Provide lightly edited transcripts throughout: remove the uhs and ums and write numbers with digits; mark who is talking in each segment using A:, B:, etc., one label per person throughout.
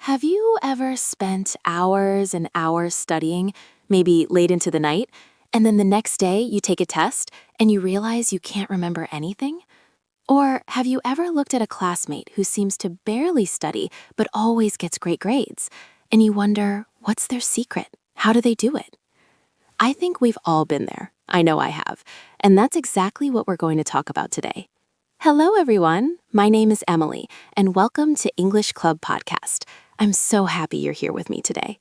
A: Have you ever spent hours and hours studying, maybe late into the night, and then the next day you take a test and you realize you can't remember anything? Or have you ever looked at a classmate who seems to barely study but always gets great grades, and you wonder, what's their secret? How do they do it? I think we've all been there. I know I have. And that's exactly what we're going to talk about today. Hello, everyone. My name is Emily, and welcome to English Club Podcast. I'm so happy you're here with me today.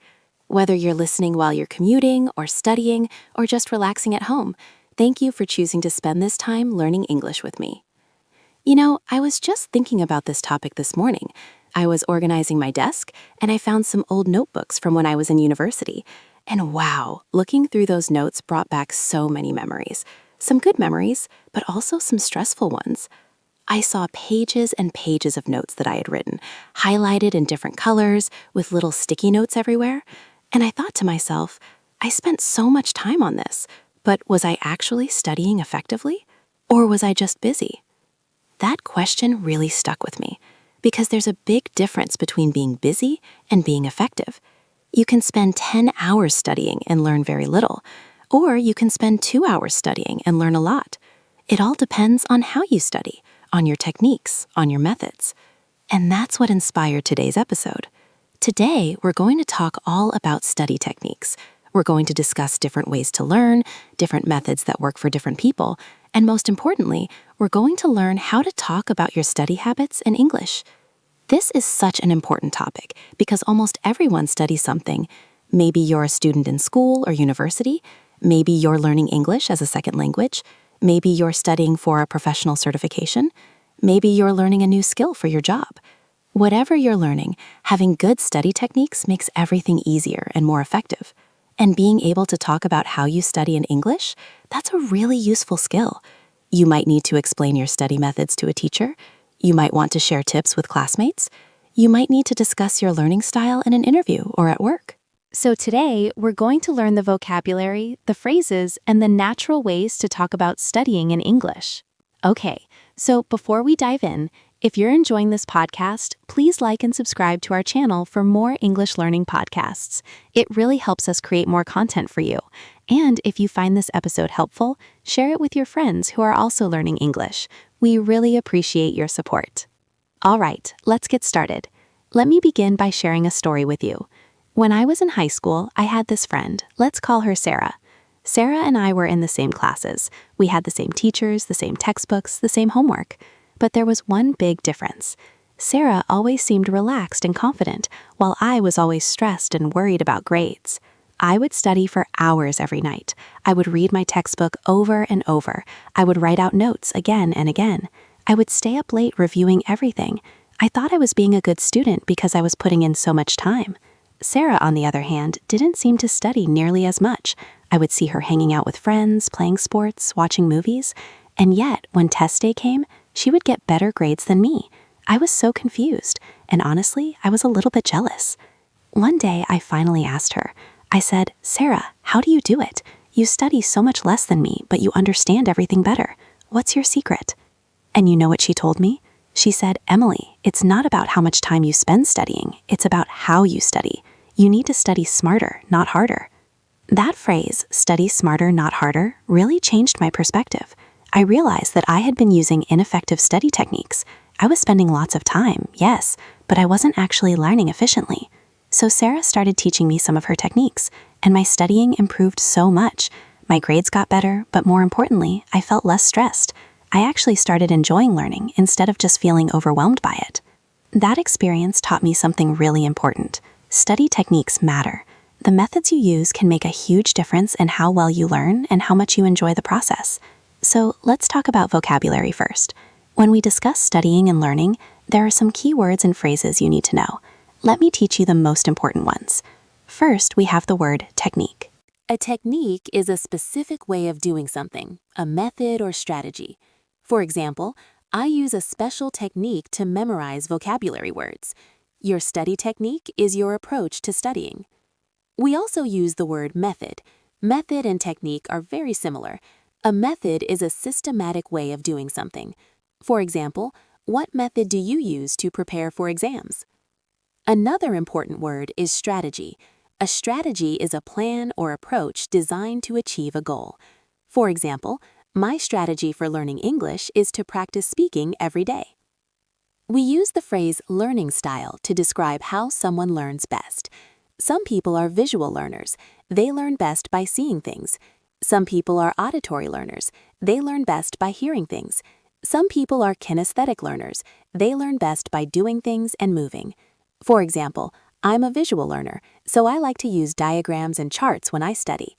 A: Whether you're listening while you're commuting or studying or just relaxing at home, thank you for choosing to spend this time learning English with me. You know, I was just thinking about this topic this morning. I was organizing my desk, and I found some old notebooks from when I was in university. And wow, looking through those notes brought back so many memories. Some good memories, but also some stressful ones. I saw pages and pages of notes that I had written, highlighted in different colors, with little sticky notes everywhere. And I thought to myself, I spent so much time on this, but was I actually studying effectively? Or was I just busy? That question really stuck with me, because there's a big difference between being busy and being effective. You can spend 10 hours studying and learn very little, or you can spend 2 hours studying and learn a lot. It all depends on how you study, on your techniques, on your methods. And that's what inspired today's episode. Today, we're going to talk all about study techniques. We're going to discuss different ways to learn, different methods that work for different people, and most importantly, we're going to learn how to talk about your study habits in English. This is such an important topic because almost everyone studies something. Maybe you're a student in school or university. Maybe you're learning English as a second language. Maybe you're studying for a professional certification. Maybe you're learning a new skill for your job. Whatever you're learning, having good study techniques makes everything easier and more effective. And being able to talk about how you study in English, that's a really useful skill. You might need to explain your study methods to a teacher. You might want to share tips with classmates. You might need to discuss your learning style in an interview or at work. So today, we're going to learn the vocabulary, the phrases, and the natural ways to talk about studying in English. Okay, so before we dive in, if you're enjoying this podcast, please like and subscribe to our channel for more English learning podcasts. It really helps us create more content for you. And if you find this episode helpful, share it with your friends who are also learning English. We really appreciate your support. All right, let's get started. Let me begin by sharing a story with you. When I was in high school, I had this friend. Let's call her Sarah. Sarah and I were in the same classes. We had the same teachers, the same textbooks, the same homework. But there was one big difference. Sarah always seemed relaxed and confident, while I was always stressed and worried about grades. I would study for hours every night. I would read my textbook over and over. I would write out notes again and again. I would stay up late reviewing everything. I thought I was being a good student because I was putting in so much time. Sarah, on the other hand, didn't seem to study nearly as much. I would see her hanging out with friends, playing sports, watching movies. And yet, when test day came, she would get better grades than me. I was so confused, and honestly, I was a little bit jealous. One day, I finally asked her. I said, "Sarah, how do you do it? You study so much less than me, but you understand everything better. What's your secret?" And you know what she told me? She said, "Emily, it's not about how much time you spend studying. It's about how you study. You need to study smarter, not harder." That phrase, study smarter, not harder, really changed my perspective. I realized that I had been using ineffective study techniques. I was spending lots of time, yes, but I wasn't actually learning efficiently. So Sarah started teaching me some of her techniques, and my studying improved so much. My grades got better, but more importantly, I felt less stressed. I actually started enjoying learning instead of just feeling overwhelmed by it. That experience taught me something really important. Study techniques matter. The methods you use can make a huge difference in how well you learn and how much you enjoy the process. So let's talk about vocabulary first. When we discuss studying and learning, there are some key words and phrases you need to know. Let me teach you the most important ones. First, we have the word technique. A technique is a specific way of doing something, a method or strategy. For example, I use a special technique to memorize vocabulary words. Your study technique is your approach to studying. We also use the word method. Method and technique are very similar. A method is a systematic way of doing something. For example, what method do you use to prepare for exams? Another important word is strategy. A strategy is a plan or approach designed to achieve a goal. For example, my strategy for learning English is to practice speaking every day. We use the phrase learning style to describe how someone learns best. Some people are visual learners. They learn best by seeing things. Some people are auditory learners. They learn best by hearing things. Some people are kinesthetic learners. They learn best by doing things and moving. For example, I'm a visual learner, so I like to use diagrams and charts when I study.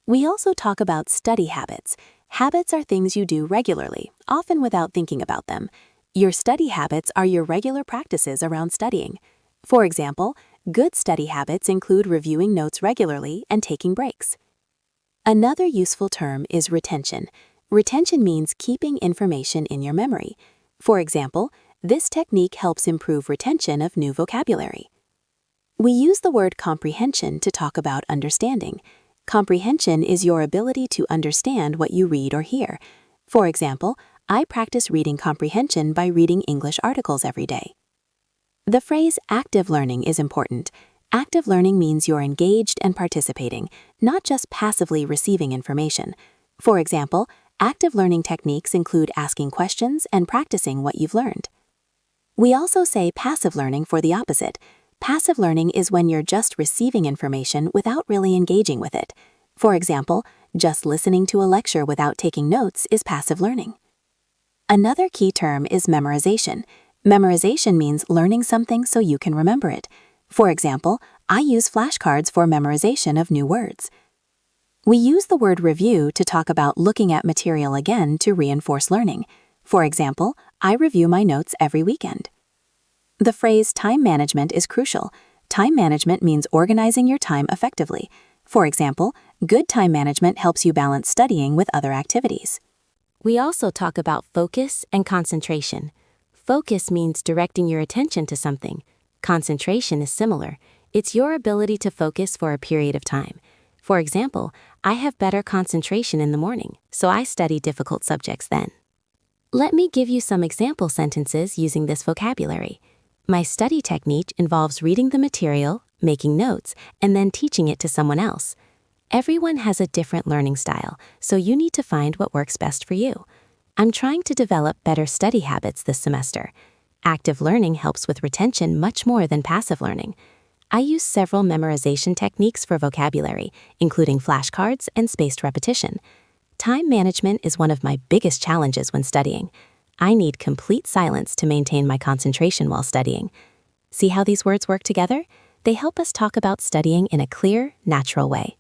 A: We also talk about study habits. Habits are things you do regularly, often without thinking about them. Your study habits are your regular practices around studying. For example, good study habits include reviewing notes regularly and taking breaks. Another useful term is retention. Retention means keeping information in your memory. For example, this technique helps improve retention of new vocabulary. We use the word comprehension to talk about understanding. Comprehension is your ability to understand what you read or hear. For example, I practice reading comprehension by reading English articles every day. The phrase active learning is important. Active learning means you're engaged and participating, not just passively receiving information. For example, active learning techniques include asking questions and practicing what you've learned. We also say passive learning for the opposite. Passive learning is when you're just receiving information without really engaging with it. For example, just listening to a lecture without taking notes is passive learning. Another key term is memorization. Memorization means learning something so you can remember it. For example, I use flashcards for memorization of new words. We use the word review to talk about looking at material again to reinforce learning. For example, I review my notes every weekend. The phrase time management is crucial. Time management means organizing your time effectively. For example, good time management helps you balance studying with other activities. We also talk about focus and concentration. Focus means directing your attention to something. Concentration is similar. It's your ability to focus for a period of time. For example, I have better concentration in the morning, so I study difficult subjects then. Let me give you some example sentences using this vocabulary. My study technique involves reading the material, making notes, and then teaching it to someone else. Everyone has a different learning style, so you need to find what works best for you. I'm trying to develop better study habits this semester. Active learning helps with retention much more than passive learning. I use several memorization techniques for vocabulary, including flashcards and spaced repetition. Time management is one of my biggest challenges when studying. I need complete silence to maintain my concentration while studying. See how these words work together? They help us talk about studying in a clear, natural way.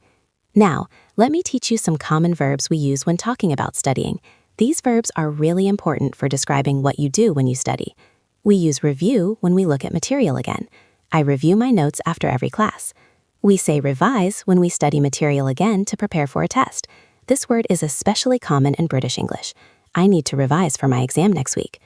A: Now, let me teach you some common verbs we use when talking about studying. These verbs are really important for describing what you do when you study. We use review when we look at material again. I review my notes after every class. We say revise when we study material again to prepare for a test. This word is especially common in British English. I need to revise for my exam next week.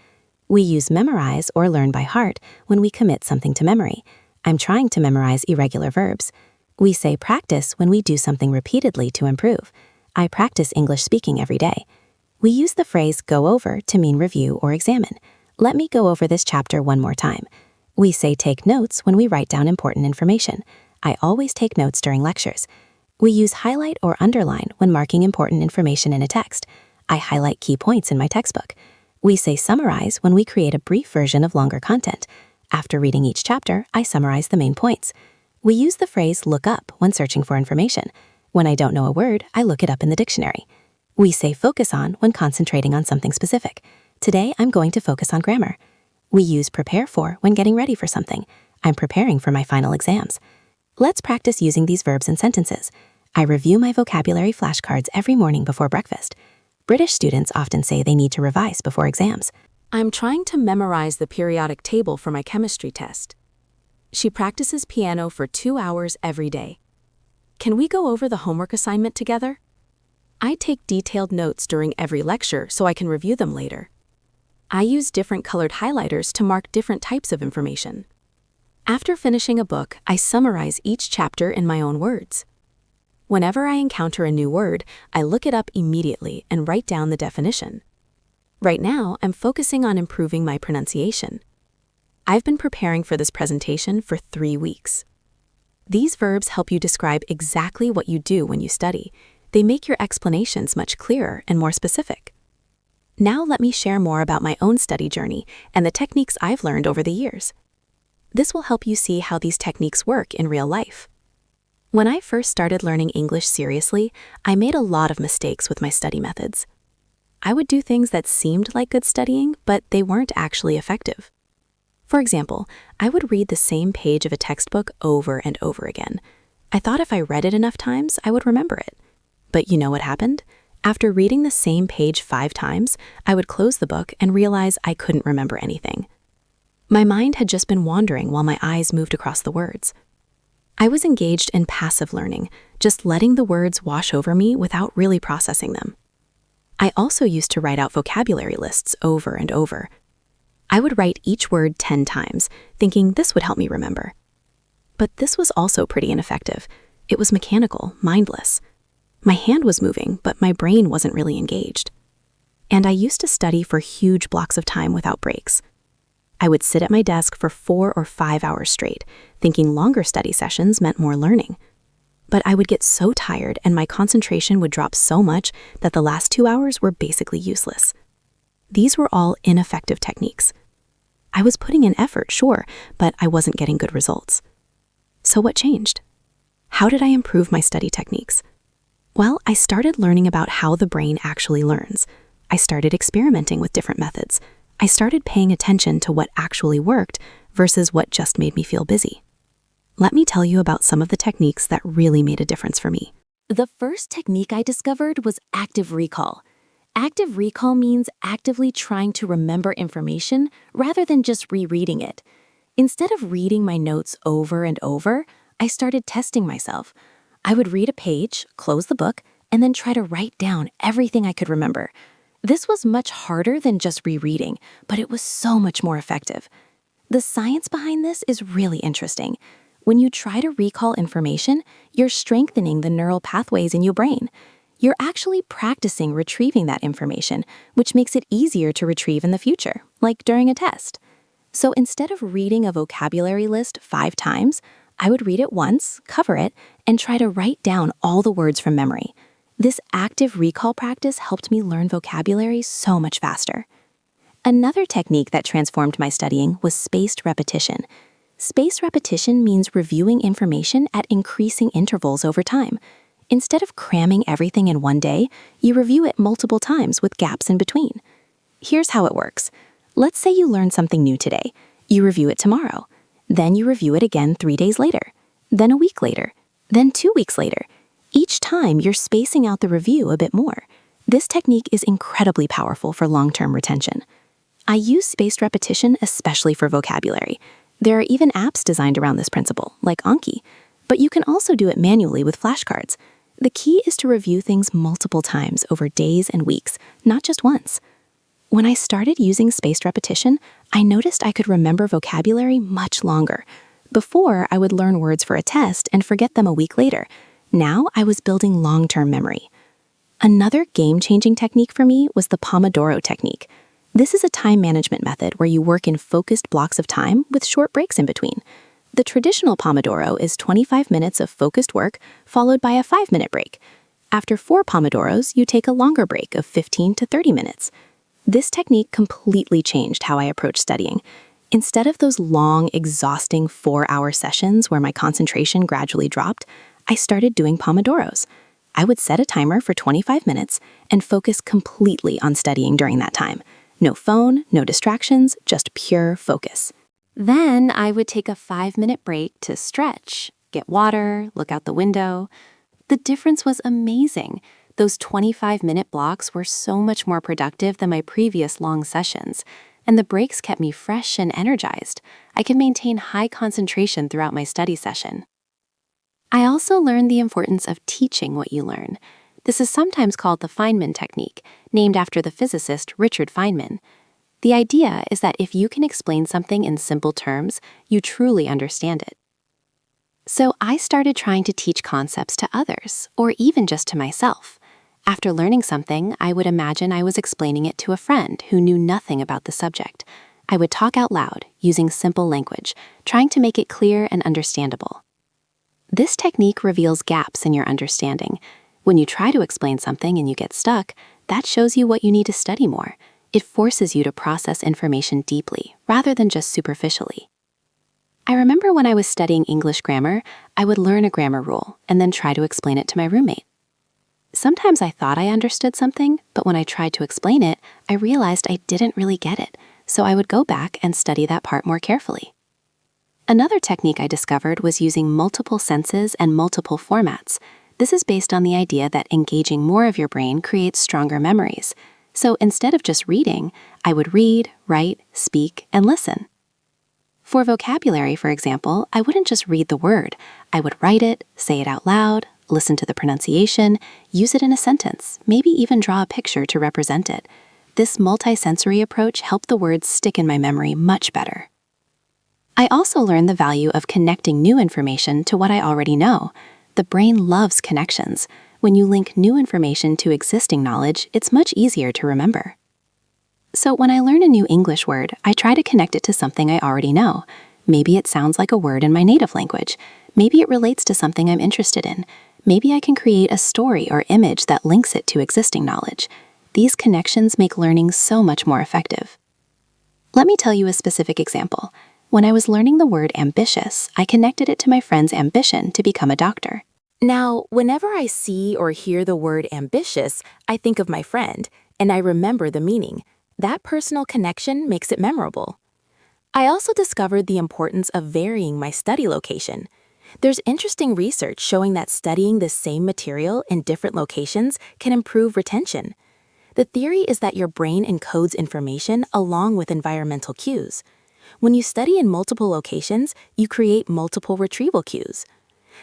A: We use memorize or learn by heart when we commit something to memory. I'm trying to memorize irregular verbs. We say practice when we do something repeatedly to improve. I practice English speaking every day. We use the phrase go over to mean review or examine. Let me go over this chapter one more time. We say take notes when we write down important information. I always take notes during lectures. We use highlight or underline when marking important information in a text. I highlight key points in my textbook. We say summarize when we create a brief version of longer content. After reading each chapter, I summarize the main points. We use the phrase look up when searching for information. When I don't know a word, I look it up in the dictionary. We say focus on when concentrating on something specific. Today, I'm going to focus on grammar. We use prepare for when getting ready for something. I'm preparing for my final exams. Let's practice using these verbs in sentences. I review my vocabulary flashcards every morning before breakfast. British students often say they need to revise before exams.
B: I'm trying to memorize the periodic table for my chemistry test. She practices piano for 2 hours every day. Can we go over the homework assignment together? I take detailed notes during every lecture so I can review them later. I use different colored highlighters to mark different types of information. After finishing a book, I summarize each chapter in my own words. Whenever I encounter a new word, I look it up immediately and write down the definition. Right now, I'm focusing on improving my pronunciation. I've been preparing for this presentation for 3 weeks. These verbs help you describe exactly what you do when you study. They make your explanations much clearer and more specific. Now let me share more about my own study journey and the techniques I've learned over the years. This will help you see how these techniques work in real life. When I first started learning English seriously, I made a lot of mistakes with my study methods. I would do things that seemed like good studying, but they weren't actually effective. For example, I would read the same page of a textbook over and over again. I thought if I read it enough times, I would remember it. But you know what happened? After reading the same page 5 times, I would close the book and realize I couldn't remember anything. My mind had just been wandering while my eyes moved across the words. I was engaged in passive learning, just letting the words wash over me without really processing them. I also used to write out vocabulary lists over and over. I would write each word 10 times, thinking this would help me remember. But this was also pretty ineffective. It was mechanical, mindless. My hand was moving, but my brain wasn't really engaged. And I used to study for huge blocks of time without breaks. I would sit at my desk for 4 or 5 hours straight, thinking longer study sessions meant more learning. But I would get so tired and my concentration would drop so much that the last 2 hours were basically useless. These were all ineffective techniques. I was putting in effort, sure, but I wasn't getting good results. So what changed? How did I improve my study techniques? Well, I started learning about how the brain actually learns. I started experimenting with different methods. I started paying attention to what actually worked versus what just made me feel busy. Let me tell you about some of the techniques that really made a difference for me.
A: The first technique I discovered was active recall. Active recall means actively trying to remember information rather than just rereading it. Instead of reading my notes over and over, I started testing myself. I would read a page, close the book, and then try to write down everything I could remember. This was much harder than just rereading, but it was so much more effective. The science behind this is really interesting. When you try to recall information, you're strengthening the neural pathways in your brain. You're actually practicing retrieving that information, which makes it easier to retrieve in the future, like during a test. So instead of reading a vocabulary list 5 times, I would read it once, cover it, and try to write down all the words from memory. This active recall practice helped me learn vocabulary so much faster. Another technique that transformed my studying was spaced repetition. Spaced repetition means reviewing information at increasing intervals over time. Instead of cramming everything in one day, you review it multiple times with gaps in between. Here's how it works. Let's say you learn something new today. You review it tomorrow. Then you review it again 3 days later. Then a week later. Then 2 weeks later. Each time, you're spacing out the review a bit more. This technique is incredibly powerful for long-term retention. I use spaced repetition especially for vocabulary. There are even apps designed around this principle, like Anki, but you can also do it manually with flashcards. The key is to review things multiple times over days and weeks, not just once. When I started using spaced repetition, I noticed I could remember vocabulary much longer. Before, I would learn words for a test and forget them a week later. Now I was building long-term memory. Another game-changing technique for me was the Pomodoro technique. This is a time management method where you work in focused blocks of time with short breaks in between. The traditional Pomodoro is 25 minutes of focused work followed by a 5-minute break. After 4 Pomodoros, you take a longer break of 15 to 30 minutes. This technique completely changed how I approach studying. Instead of those long, exhausting 4-hour sessions where my concentration gradually dropped, I started doing Pomodoros. I would set a timer for 25 minutes and focus completely on studying during that time. No phone, no distractions, just pure focus. Then I would take a 5-minute break to stretch, get water, look out the window. The difference was amazing. Those 25-minute blocks were so much more productive than my previous long sessions, and the breaks kept me fresh and energized. I could maintain high concentration throughout my study session. I also learned the importance of teaching what you learn. This is sometimes called the Feynman technique, named after the physicist Richard Feynman. The idea is that if you can explain something in simple terms, you truly understand it. So I started trying to teach concepts to others, or even just to myself. After learning something, I would imagine I was explaining it to a friend who knew nothing about the subject. I would talk out loud, using simple language, trying to make it clear and understandable. This technique reveals gaps in your understanding. When you try to explain something and you get stuck, that shows you what you need to study more. It forces you to process information deeply, rather than just superficially. I remember when I was studying English grammar, I would learn a grammar rule and then try to explain it to my roommate. Sometimes I thought I understood something, but when I tried to explain it, I realized I didn't really get it, so I would go back and study that part more carefully. Another technique I discovered was using multiple senses and multiple formats. This is based on the idea that engaging more of your brain creates stronger memories. So instead of just reading, I would read, write, speak, and listen. For vocabulary, for example, I wouldn't just read the word. I would write it, say it out loud, listen to the pronunciation, use it in a sentence, maybe even draw a picture to represent it. This multisensory approach helped the words stick in my memory much better. I also learned the value of connecting new information to what I already know. The brain loves connections. When you link new information to existing knowledge, it's much easier to remember. So when I learn a new English word, I try to connect it to something I already know. Maybe it sounds like a word in my native language. Maybe it relates to something I'm interested in. Maybe I can create a story or image that links it to existing knowledge. These connections make learning so much more effective. Let me tell you a specific example. When I was learning the word ambitious, I connected it to my friend's ambition to become a doctor.
B: Now, whenever I see or hear the word ambitious, I think of my friend, and I remember the meaning. That personal connection makes it memorable. I also discovered the importance of varying my study location. There's interesting research showing that studying the same material in different locations can improve retention. The theory is that your brain encodes information along with environmental cues. When you study in multiple locations, you create multiple retrieval cues.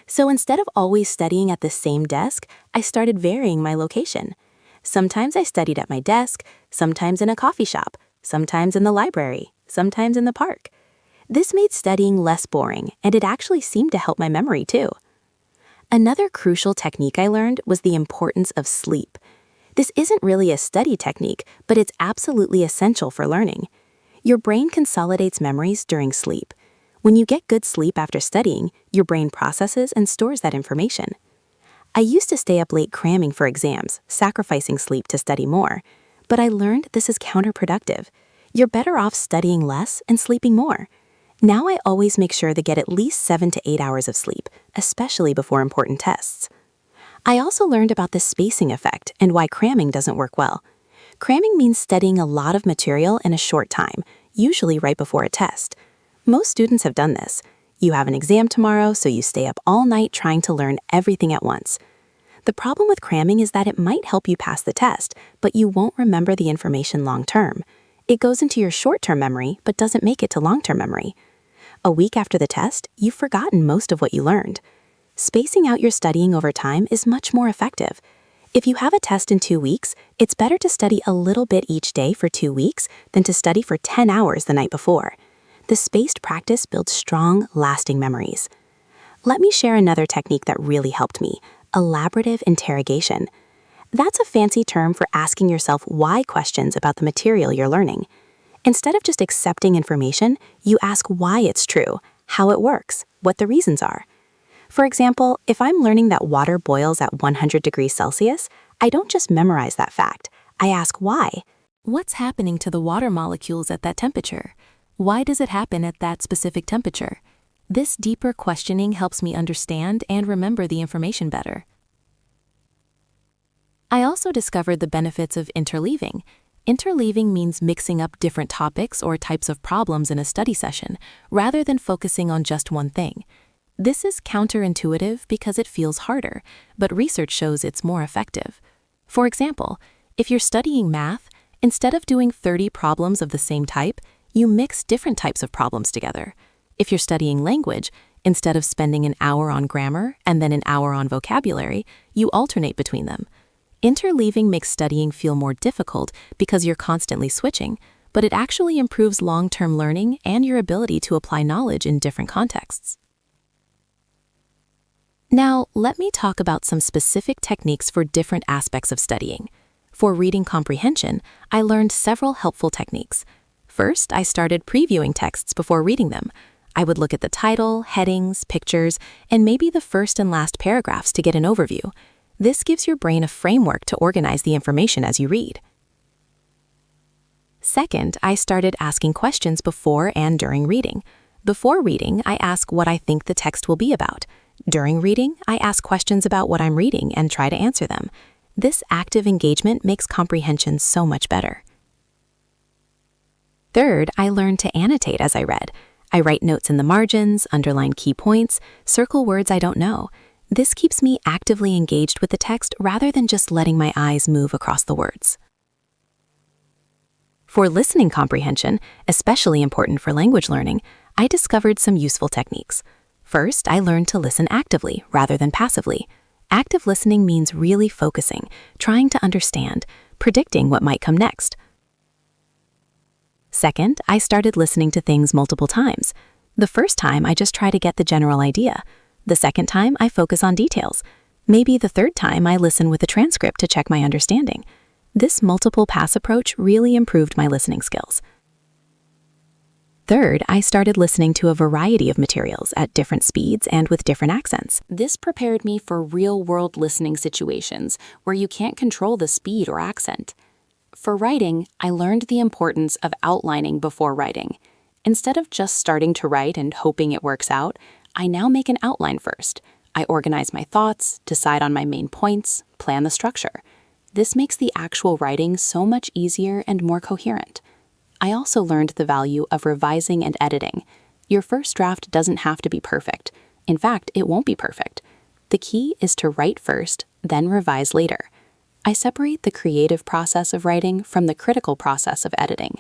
B: So instead of always studying at the same desk, I started varying my location. Sometimes I studied at my desk, sometimes in a coffee shop, sometimes in the library, sometimes in the park. This made studying less boring, and it actually seemed to help my memory too. Another crucial technique I learned was the importance of sleep. This isn't really a study technique, but it's absolutely essential for learning. Your brain consolidates memories during sleep. When you get good sleep after studying, your brain processes and stores that information. I used to stay up late cramming for exams, sacrificing sleep to study more, but I learned this is counterproductive. You're better off studying less and sleeping more. Now I always make sure to get at least 7 to 8 hours of sleep, especially before important tests. I also learned about the spacing effect and why cramming doesn't work well. Cramming means studying a lot of material in a short time, usually right before a test. Most students have done this. You have an exam tomorrow, so you stay up all night trying to learn everything at once. The problem with cramming is that it might help you pass the test, but you won't remember the information long term. It goes into your short-term memory, but doesn't make it to long-term memory. A week after the test, you've forgotten most of what you learned. Spacing out your studying over time is much more effective. If you have a test in 2 weeks, it's better to study a little bit each day for 2 weeks than to study for 10 hours the night before. The spaced practice builds strong, lasting memories. Let me share another technique that really helped me: elaborative interrogation. That's a fancy term for asking yourself why questions about the material you're learning. Instead of just accepting information, you ask why it's true, how it works, what the reasons are. For example, if I'm learning that water boils at 100 degrees Celsius, I don't just memorize that fact. I ask why. What's happening to the water molecules at that temperature? Why does it happen at that specific temperature? This deeper questioning helps me understand and remember the information better. I also discovered the benefits of interleaving. Interleaving means mixing up different topics or types of problems in a study session, rather than focusing on just one thing. This is counterintuitive because it feels harder, but research shows it's more effective. For example, if you're studying math, instead of doing 30 problems of the same type, you mix different types of problems together. If you're studying language, instead of spending an hour on grammar and then an hour on vocabulary, you alternate between them. Interleaving makes studying feel more difficult because you're constantly switching, but it actually improves long-term learning and your ability to apply knowledge in different contexts. Now, let me talk about some specific techniques for different aspects of studying. For reading comprehension, I learned several helpful techniques. First, I started previewing texts before reading them. I would look at the title, headings, pictures, and maybe the first and last paragraphs to get an overview. This gives your brain a framework to organize the information as you read. Second, I started asking questions before and during reading. Before reading, I ask what I think the text will be about. During reading, I ask questions about what I'm reading and try to answer them. This active engagement makes comprehension so much better. Third, I learned to annotate as I read. I write notes in the margins, underline key points, circle words I don't know. This keeps me actively engaged with the text rather than just letting my eyes move across the words. For listening comprehension, especially important for language learning, I discovered some useful techniques. First, I learned to listen actively rather than passively. Active listening means really focusing, trying to understand, predicting what might come next. Second, I started listening to things multiple times. The first time, I just try to get the general idea. The second time, I focus on details. Maybe the third time, I listen with a transcript to check my understanding. This multiple pass approach really improved my listening skills. Third, I started listening to a variety of materials at different speeds and with different accents. This prepared me for real-world listening situations where you can't control the speed or accent. For writing, I learned the importance of outlining before writing. Instead of just starting to write and hoping it works out, I now make an outline first. I organize my thoughts, decide on my main points, plan the structure. This makes the actual writing so much easier and more coherent. I also learned the value of revising and editing. Your first draft doesn't have to be perfect. In fact, it won't be perfect. The key is to write first, then revise later. I separate the creative process of writing from the critical process of editing.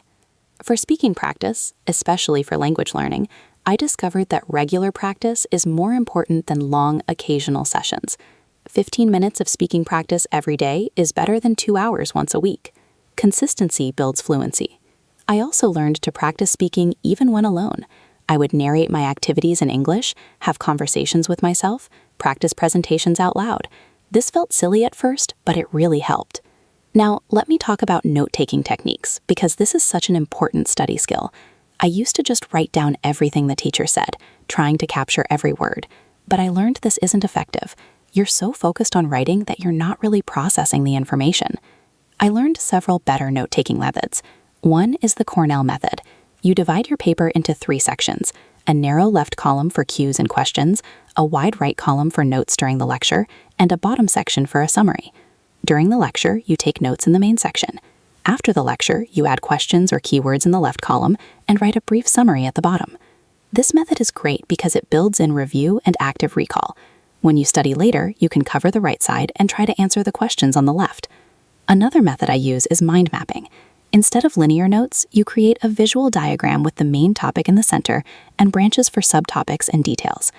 B: For speaking practice, especially for language learning, I discovered that regular practice is more important than long, occasional sessions. 15 minutes of speaking practice every day is better than 2 hours once a week. Consistency builds fluency. I also learned to practice speaking even when alone. I would narrate my activities in English, have conversations with myself, practice presentations out loud. This felt silly at first, but it really helped. Now, let me talk about note-taking techniques, because this is such an important study skill. I used to just write down everything the teacher said, trying to capture every word. But I learned this isn't effective. You're so focused on writing that you're not really processing the information. I learned several better note-taking methods. One is the Cornell method. You divide your paper into 3 sections: a narrow left column for cues and questions, a wide right column for notes during the lecture, and a bottom section for a summary. During the lecture, you take notes in the main section. After the lecture, you add questions or keywords in the left column and write a brief summary at the bottom. This method is great because it builds in review and active recall. When you study later, you can cover the right side and try to answer the questions on the left. Another method I use is mind mapping. Instead of linear notes, you create a visual diagram with the main topic in the center and branches for subtopics and details.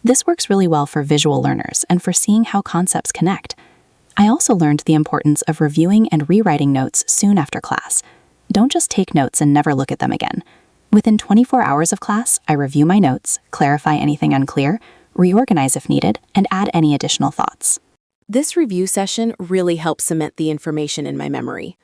B: This works really well for visual learners and for seeing how concepts connect. I also learned the importance of reviewing and rewriting notes soon after class. Don't just take notes and never look at them again. Within 24 hours of class, I review my notes, clarify anything unclear, reorganize if needed, and add any additional thoughts. This review session really helps cement the information in my memory.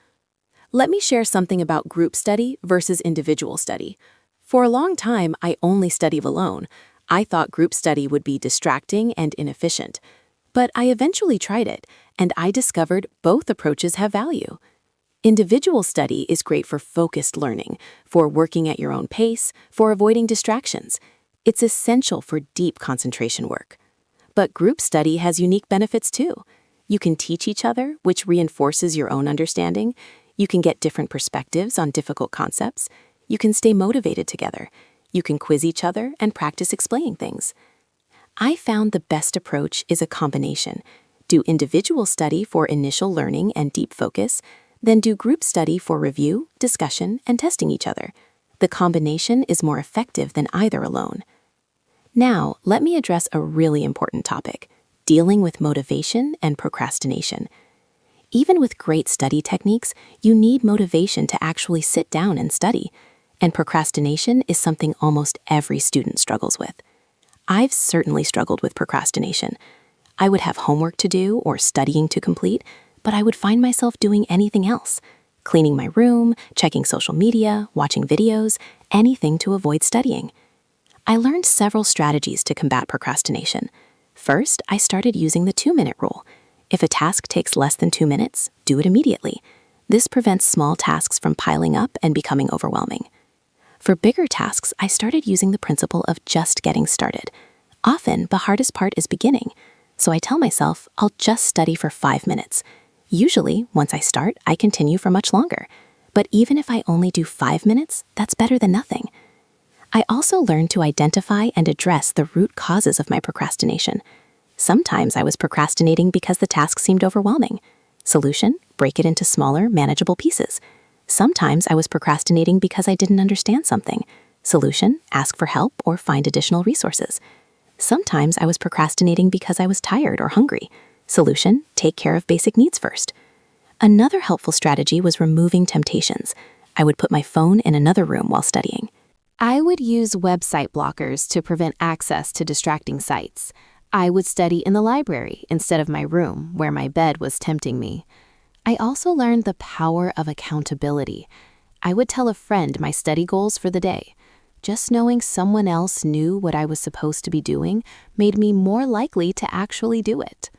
B: Let me share something about group study versus individual study. For a long time, I only studied alone. I thought group study would be distracting and inefficient. But I eventually tried it, and I discovered both approaches have value. Individual study is great for focused learning, for working at your own pace, for avoiding distractions. It's essential for deep concentration work. But group study has unique benefits too. You can teach each other, which reinforces your own understanding. You can get different perspectives on difficult concepts. You can stay motivated together. You can quiz each other and practice explaining things. I found the best approach is a combination. Do individual study for initial learning and deep focus, then do group study for review, discussion, and testing each other. The combination is more effective than either alone. Now, let me address a really important topic: dealing with motivation and procrastination. Even with great study techniques, you need motivation to actually sit down and study. And procrastination is something almost every student struggles with. I've certainly struggled with procrastination. I would have homework to do or studying to complete, but I would find myself doing anything else.
A: cleaning my room, checking social media, watching videos, anything to avoid studying. I learned several strategies to combat procrastination. First, I started using the 2-minute rule. If a task takes less than 2 minutes, do it immediately. This prevents small tasks from piling up and becoming overwhelming. For bigger tasks, I started using the principle of just getting started. Often, the hardest part is beginning, so I tell myself I'll just study for 5 minutes. Usually, once I start, I continue for much longer. But even if I only do 5 minutes, that's better than nothing. I also learned to identify and address the root causes of my procrastination. Sometimes I was procrastinating because the task seemed overwhelming. Solution: break it into smaller, manageable pieces. Sometimes I was procrastinating because I didn't understand something. Solution: ask for help or find additional resources. Sometimes I was procrastinating because I was tired or hungry. Solution: take care of basic needs first. Another helpful strategy was removing temptations. I would put my phone in another room while studying.
B: I would use website blockers to prevent access to distracting sites. I would study in the library instead of my room, where my bed was tempting me. I also learned the power of accountability. I would tell a friend my study goals for the day. Just knowing someone else knew what I was supposed to be doing made me more likely to actually do it.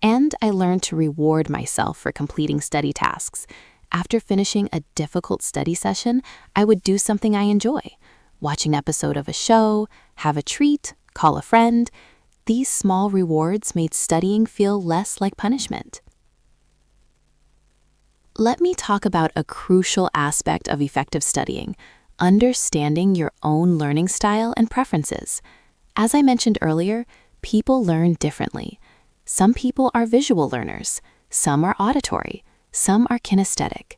B: And I learned to reward myself for completing study tasks. After finishing a difficult study session, I would do something I enjoy. Watch an episode of a show, have a treat, call a friend. These small rewards made studying feel less like punishment. Let me talk about a crucial aspect of effective studying: understanding your own learning style and preferences. As I mentioned earlier, people learn differently. Some people are visual learners, some are auditory, some are kinesthetic.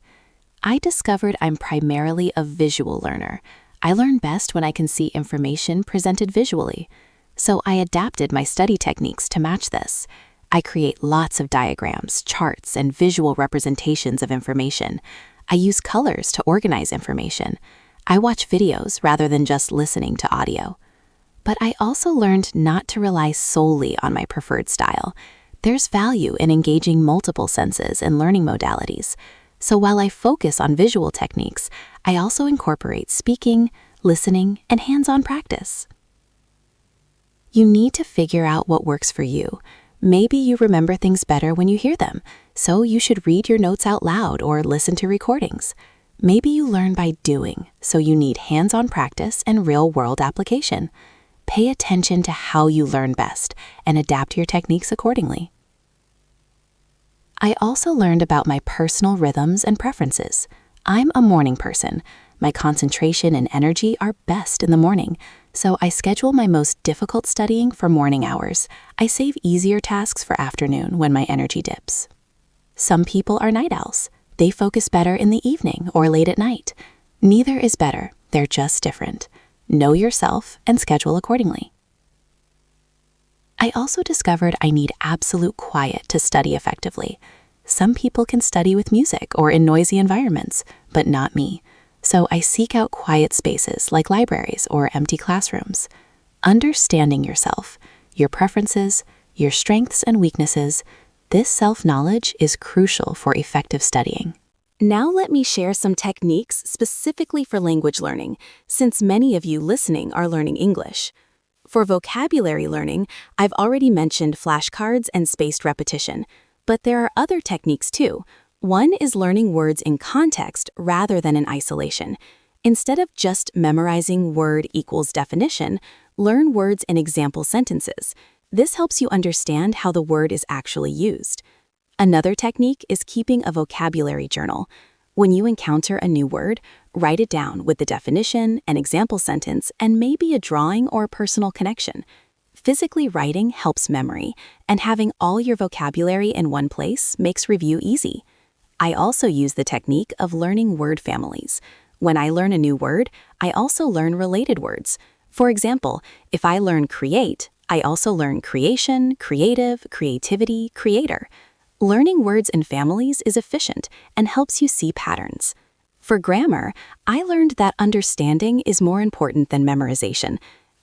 B: I discovered I'm primarily a visual learner. I learn best when I can see information presented visually. So I adapted my study techniques to match this. I create lots of diagrams, charts, and visual representations of information. I use colors to organize information. I watch videos rather than just listening to audio. But I also learned not to rely solely on my preferred style. There's value in engaging multiple senses and learning modalities. So while I focus on visual techniques, I also incorporate speaking, listening, and hands-on practice. You need to figure out what works for you. Maybe you remember things better when you hear them, so you should read your notes out loud or listen to recordings. Maybe you learn by doing, so you need hands-on practice and real-world application. Pay attention to how you learn best and adapt your techniques accordingly. I also learned about my personal rhythms and preferences. I'm a morning person. My concentration and energy are best in the morning, so I schedule my most difficult studying for morning hours. I save easier tasks for afternoon when my energy dips. Some people are night owls. They focus better in the evening or late at night. Neither is better, they're just different. Know yourself and schedule accordingly. I also discovered I need absolute quiet to study effectively. Some people can study with music or in noisy environments, but not me. So I seek out quiet spaces like libraries or empty classrooms. Understanding yourself, your preferences, your strengths and weaknesses, this self-knowledge is crucial for effective studying. Now let me share some techniques specifically for language learning, since many of you listening are learning English. For vocabulary learning, I've already mentioned flashcards and spaced repetition, but there are other techniques too. One is learning words in context rather than in isolation. Instead of just memorizing word equals definition, learn words in example sentences. This helps you understand how the word is actually used. Another technique is keeping a vocabulary journal. When you encounter a new word, write it down with the definition, an example sentence, and maybe a drawing or personal connection. Physically writing helps memory, and having all your vocabulary in one place makes review easy. I also use the technique of learning word families. When I learn a new word, I also learn related words. For example, if I learn create, I also learn creation, creative, creativity, creator. Learning words in families is efficient and helps you see patterns. For grammar, I learned that understanding is more important than memorization.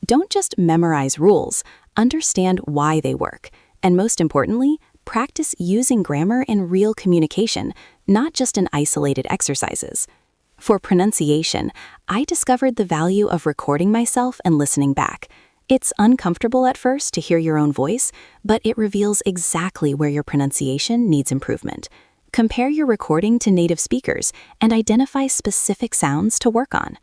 B: Don't just memorize rules, understand why they work. And most importantly, practice using grammar in real communication. not just in isolated exercises. For pronunciation, I discovered the value of recording myself and listening back. It's uncomfortable at first to hear your own voice, but it reveals exactly where your pronunciation needs improvement. Compare your recording to native speakers and identify specific sounds to work on.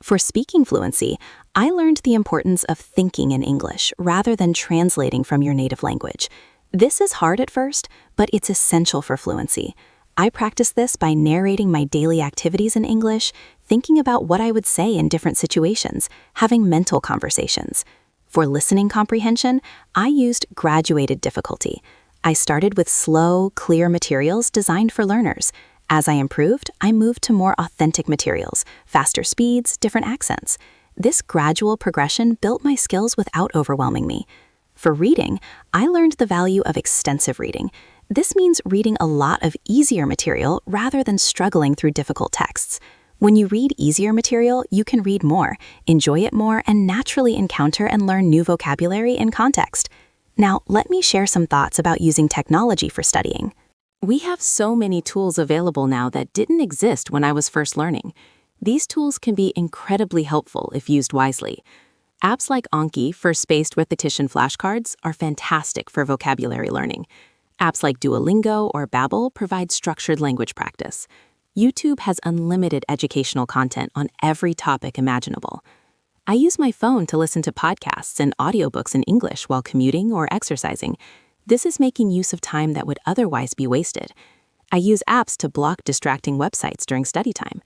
B: For speaking fluency, I learned the importance of thinking in English rather than translating from your native language. This is hard at first, but it's essential for fluency. I practice this by narrating my daily activities in English, thinking about what I would say in different situations, having mental conversations. For listening comprehension, I used graduated difficulty. I started with slow, clear materials designed for learners. As I improved, I moved to more authentic materials, faster speeds, different accents. This gradual progression built my skills without overwhelming me. For reading, I learned the value of extensive reading. This means reading a lot of easier material rather than struggling through difficult texts. When you read easier material, you can read more, enjoy it more, and naturally encounter and learn new vocabulary and context. Now, let me share some thoughts about using technology for studying. We have so many tools available now that didn't exist when I was first learning. These tools can be incredibly helpful if used wisely. Apps like Anki for spaced repetition flashcards are fantastic for vocabulary learning. Apps like Duolingo or Babbel provide structured language practice. YouTube has unlimited educational content on every topic imaginable. I use my phone to listen to podcasts and audiobooks in English while commuting or exercising. This is making use of time that would otherwise be wasted. I use apps to block distracting websites during study time.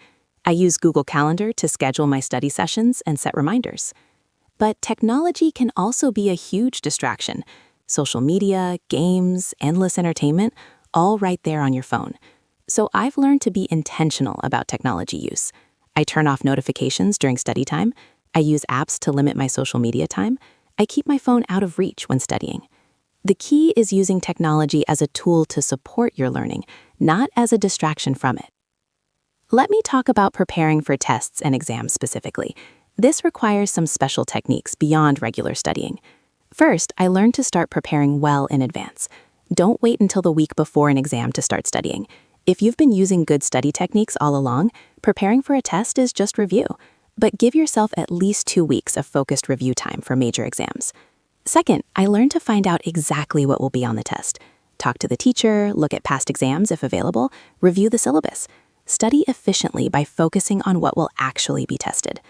B: I use Google Calendar to schedule my study sessions and set reminders. But technology can also be a huge distraction. Social media, games, endless entertainment, all right there on your phone. So I've learned to be intentional about technology use. I turn off notifications during study time. I use apps to limit my social media time. I keep my phone out of reach when studying. The key is using technology as a tool to support your learning, not as a distraction from it. Let me talk about preparing for tests and exams specifically. This requires some special techniques beyond regular studying. First, I learned to start preparing well in advance. Don't wait until the week before an exam to start studying. If you've been using good study techniques all along, preparing for a test is just review. But give yourself at least 2 weeks of focused review time for major exams. Second, I learned to find out exactly what will be on the test. Talk to the teacher, look at past exams if available, review the syllabus. Study efficiently by focusing on what will actually be tested.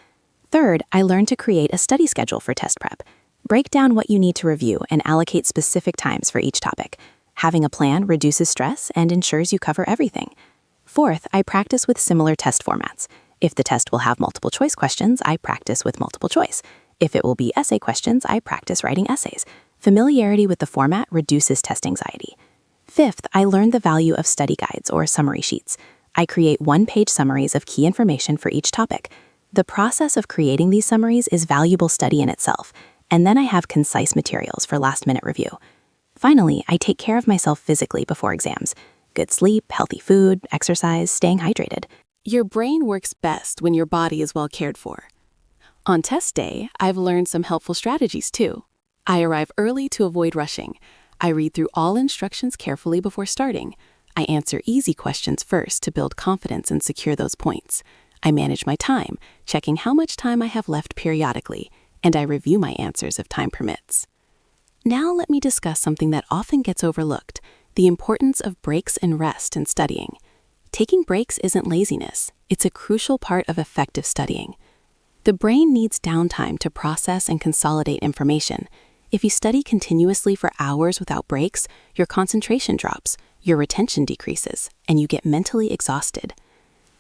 B: Third, I learned to create a study schedule for test prep. Break down what you need to review and allocate specific times for each topic. Having a plan reduces stress and ensures you cover everything. Fourth, I practice with similar test formats. If the test will have multiple choice questions, I practice with multiple choice. If it will be essay questions, I practice writing essays. Familiarity with the format reduces test anxiety. Fifth, I learned the value of study guides or summary sheets. I create one-page summaries of key information for each topic. The process of creating these summaries is valuable study in itself, and then I have concise materials for last-minute review. Finally, I take care of myself physically before exams. Good sleep, healthy food, exercise, staying hydrated.
C: Your brain works best when your body is well cared for. On test day, I've learned some helpful strategies too. I arrive early to avoid rushing. I read through all instructions carefully before starting. I answer easy questions first to build confidence and secure those points. I manage my time, checking how much time I have left periodically, and I review my answers if time permits. Now let me discuss something that often gets overlooked, the importance of breaks and rest in studying. Taking breaks isn't laziness. It's a crucial part of effective studying. The brain needs downtime to process and consolidate information. If you study continuously for hours without breaks, your concentration drops, your retention decreases, and you get mentally exhausted.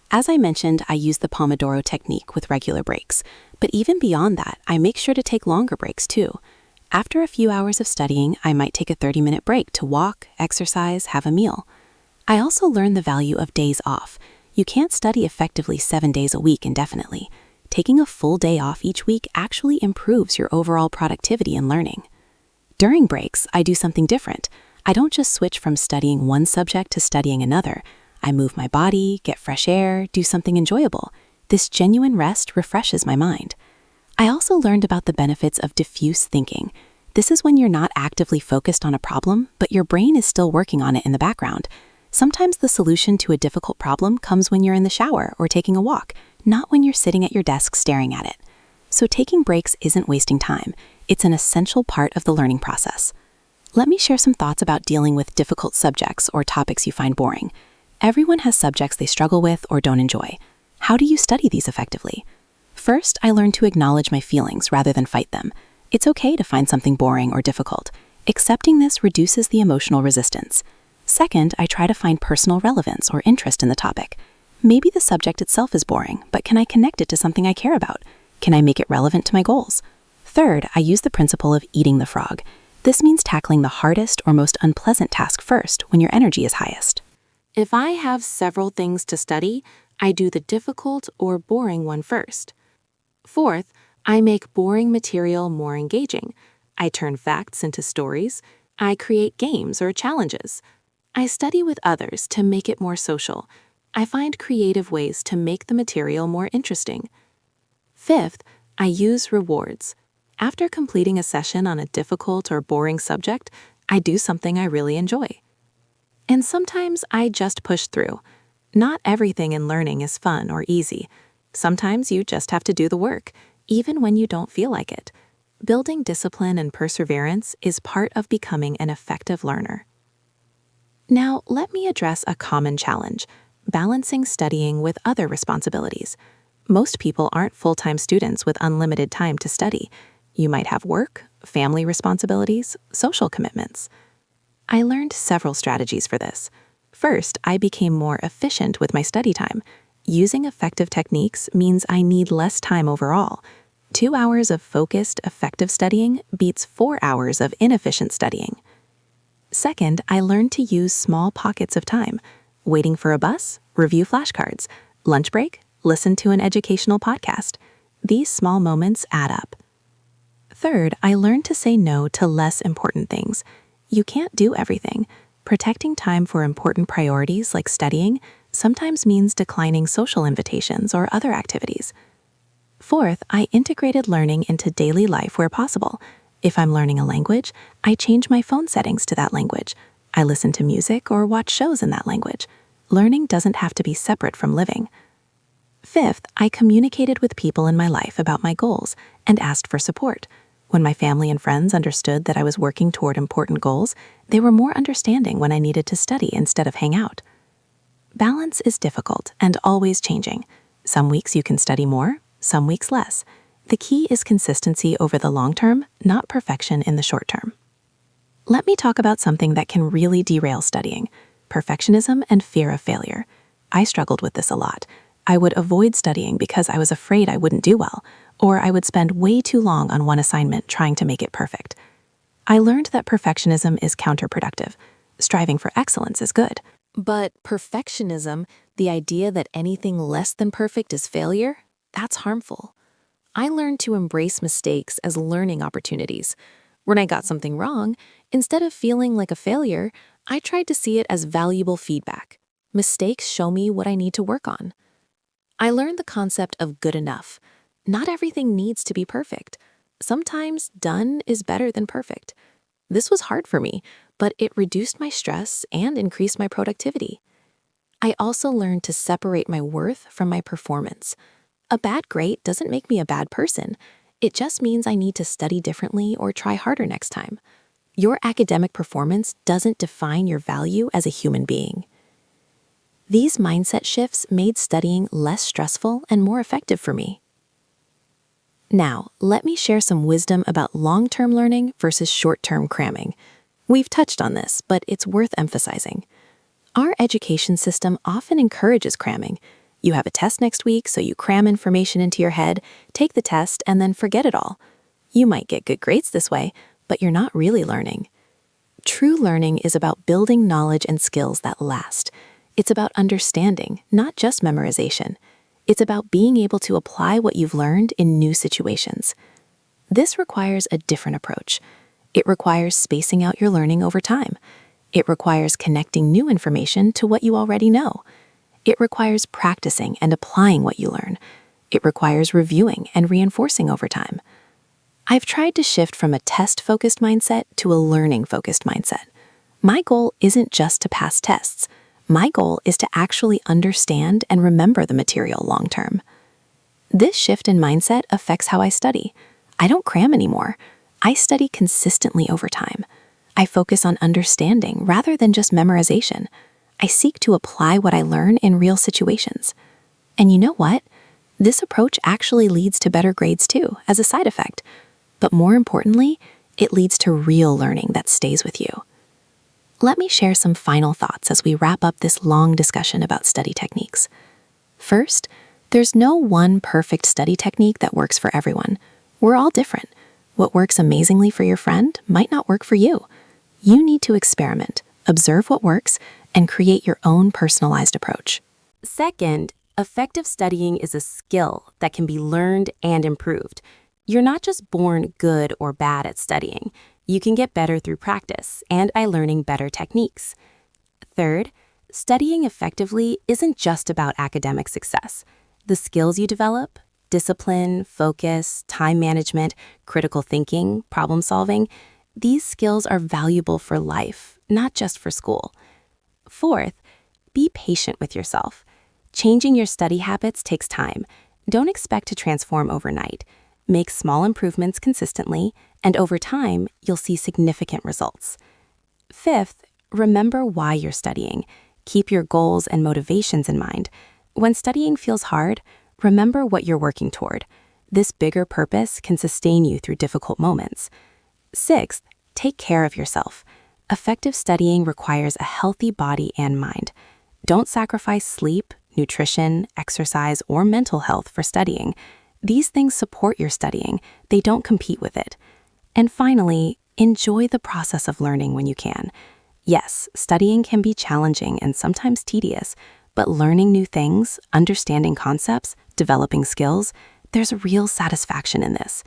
C: As I mentioned, I use the Pomodoro technique with regular breaks, but even beyond that, I make sure to take longer breaks too. After a few hours of studying, I might take a 30-minute break to walk, exercise, have a meal. I also learned the value of days off. You can't study effectively 7 days a week indefinitely. Taking a full day off each week actually improves your overall productivity and learning. During breaks, I do something different. I don't just switch from studying one subject to studying another. I move my body, get fresh air, do something enjoyable. This genuine rest refreshes my mind. I also learned about the benefits of diffuse thinking. This is when you're not actively focused on a problem, but your brain is still working on it in the background. Sometimes the solution to a difficult problem comes when you're in the shower or taking a walk, not when you're sitting at your desk staring at it. So taking breaks isn't wasting time. It's an essential part of the learning process. Let me share some thoughts about dealing with difficult subjects or topics you find boring. Everyone has subjects they struggle with or don't enjoy. How do you study these effectively? First, I learned to acknowledge my feelings rather than fight them. It's okay to find something boring or difficult. Accepting this reduces the emotional resistance. Second, I try to find personal relevance or interest in the topic. Maybe the subject itself is boring, but can I connect it to something I care about? Can I make it relevant to my goals? Third, I use the principle of eating the frog. This means tackling the hardest or most unpleasant task first when your energy is highest.
A: If I have several things to study, I do the difficult or boring one first. Fourth, I make boring material more engaging. I turn facts into stories. I create games or challenges. I study with others to make it more social. I find creative ways to make the material more interesting. Fifth, I use rewards. After completing a session on a difficult or boring subject, I do something I really enjoy. And sometimes I just push through. Not everything in learning is fun or easy. Sometimes you just have to do the work, even when you don't feel like it. Building discipline and perseverance is part of becoming an effective learner. Now, let me address a common challenge: balancing studying with other responsibilities. Most people aren't full-time students with unlimited time to study. You might have work, family responsibilities, social commitments. I learned several strategies for this. First, I became more efficient with my study time. Using effective techniques means I need less time overall. 2 hours of focused, effective studying beats 4 hours of inefficient studying. Second, I learned to use small pockets of time. Waiting for a bus, review flashcards. Lunch break, listen to an educational podcast. These small moments add up. Third, I learned to say no to less important things. You can't do everything. Protecting time for important priorities like studying sometimes means declining social invitations or other activities. Fourth, I integrated learning into daily life where possible. If I'm learning a language, I change my phone settings to that language. I listen to music or watch shows in that language. Learning doesn't have to be separate from living. Fifth, I communicated with people in my life about my goals and asked for support. When my family and friends understood that I was working toward important goals, they were more understanding when I needed to study instead of hang out. Balance is difficult and always changing. Some weeks you can study more, some weeks less. The key is consistency over the long term, not perfection in the short term. Let me talk about something that can really derail studying: perfectionism and fear of failure. I struggled with this a lot. I would avoid studying because I was afraid I wouldn't do well, or I would spend way too long on one assignment trying to make it perfect. I learned that perfectionism is counterproductive. Striving for excellence is good. But perfectionism, the idea that anything less than perfect is failure, that's harmful. I learned to embrace mistakes as learning opportunities. When I got something wrong, instead of feeling like a failure, I tried to see it as valuable feedback. Mistakes show me what I need to work on. I learned the concept of good enough. Not everything needs to be perfect. Sometimes done is better than perfect. This was hard for me, but it reduced my stress and increased my productivity. I also learned to separate my worth from my performance. A bad grade doesn't make me a bad person. It just means I need to study differently or try harder next time. Your academic performance doesn't define your value as a human being. These mindset shifts made studying less stressful and more effective for me. Now, let me share some wisdom about long-term learning versus short-term cramming. We've touched on this, but it's worth emphasizing. Our education system often encourages cramming. You have a test next week, so you cram information into your head, take the test, and then forget it all. You might get good grades this way, but you're not really learning. True learning is about building knowledge and skills that last. It's about understanding, not just memorization. It's about being able to apply what you've learned in new situations. This requires a different approach. It requires spacing out your learning over time. It requires connecting new information to what you already know. It requires practicing and applying what you learn. It requires reviewing and reinforcing over time. I've tried to shift from a test-focused mindset to a learning-focused mindset. My goal isn't just to pass tests.
B: My goal is to actually understand and remember the material long term. This shift in mindset affects how I study. I don't cram anymore. I study consistently over time. I focus on understanding rather than just memorization. I seek to apply what I learn in real situations. And you know what? This approach actually leads to better grades too, as a side effect. But more importantly, it leads to real learning that stays with you. Let me share some final thoughts as we wrap up this long discussion about study techniques. First, there's no one perfect study technique that works for everyone. We're all different. What works amazingly for your friend might not work for you. You need to experiment, observe what works, and create your own personalized approach.
C: Second, effective studying is a skill that can be learned and improved. You're not just born good or bad at studying. You can get better through practice and by learning better techniques. Third, studying effectively isn't just about academic success. The skills you develop, discipline, focus, time management, critical thinking, problem solving, these skills are valuable for life, not just for school. Fourth, be patient with yourself. Changing your study habits takes time. Don't expect to transform overnight. Make small improvements consistently, and over time, you'll see significant results. Fifth, remember why you're studying. Keep your goals and motivations in mind. When studying feels hard, remember what you're working toward. This bigger purpose can sustain you through difficult moments. Sixth, take care of yourself. Effective studying requires a healthy body and mind. Don't sacrifice sleep, nutrition, exercise, or mental health for studying. These things support your studying. They don't compete with it. And finally, enjoy the process of learning when you can. Yes, studying can be challenging and sometimes tedious, but learning new things, understanding concepts, developing skills, there's a real satisfaction in this.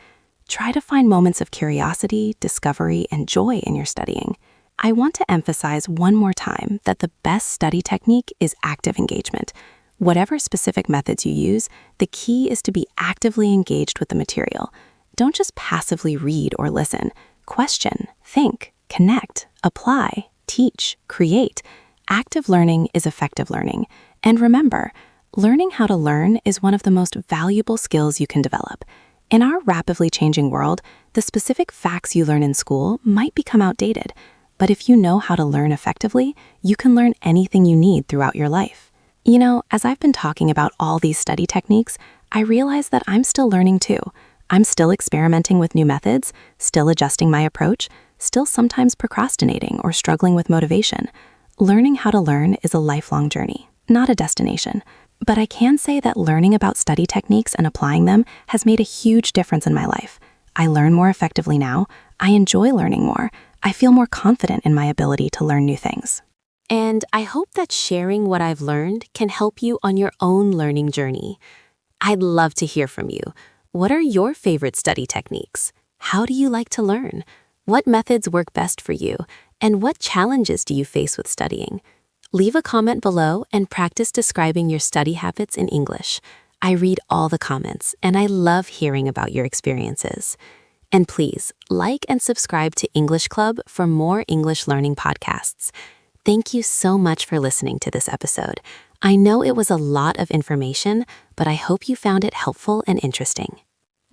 C: Try to find moments of curiosity, discovery, and joy in your studying. I want to emphasize one more time that the best study technique is active engagement. Whatever specific methods you use, the key is to be actively engaged with the material. Don't just passively read or listen. Question, think, connect, apply, teach, create. Active learning is effective learning. And remember, learning how to learn is one of the most valuable skills you can develop. In our rapidly changing world, the specific facts you learn in school might become outdated. But if you know how to learn effectively, you can learn anything you need throughout your life. You know, as I've been talking about all these study techniques, I realize that I'm still learning too. I'm still experimenting with new methods, still adjusting my approach, still sometimes procrastinating or struggling with motivation. Learning how to learn is a lifelong journey, not a destination. But I can say that learning about study techniques and applying them has made a huge difference in my life. I learn more effectively now. I enjoy learning more. I feel more confident in my ability to learn new things. And I hope that sharing what I've learned can help you on your own learning journey. I'd love to hear from you. What are your favorite study techniques? How do you like to learn? What methods work best for you? And what challenges do you face with studying? Leave a comment below and practice describing your study habits in English. I read all the comments, and I love hearing about your experiences. And please, like and subscribe to English Club for more English learning podcasts. Thank you so much for listening to this episode. I know it was a lot of information, but I hope you found it helpful and interesting.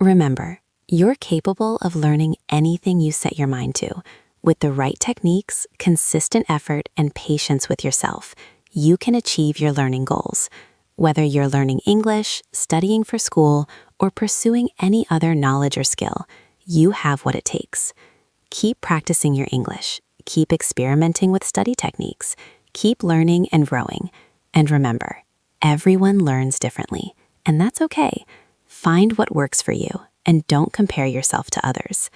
C: Remember, you're capable of learning anything you set your mind to. With the right techniques, consistent effort, and patience with yourself, you can achieve your learning goals. Whether you're learning English, studying for school, or pursuing any other knowledge or skill, you have what it takes. Keep practicing your English. Keep experimenting with study techniques. Keep learning and growing. And remember, everyone learns differently, and that's okay. Find what works for you, and don't compare yourself to others.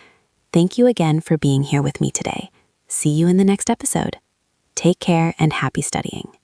C: Thank you again for being here with me today. See you in the next episode. Take care and happy studying.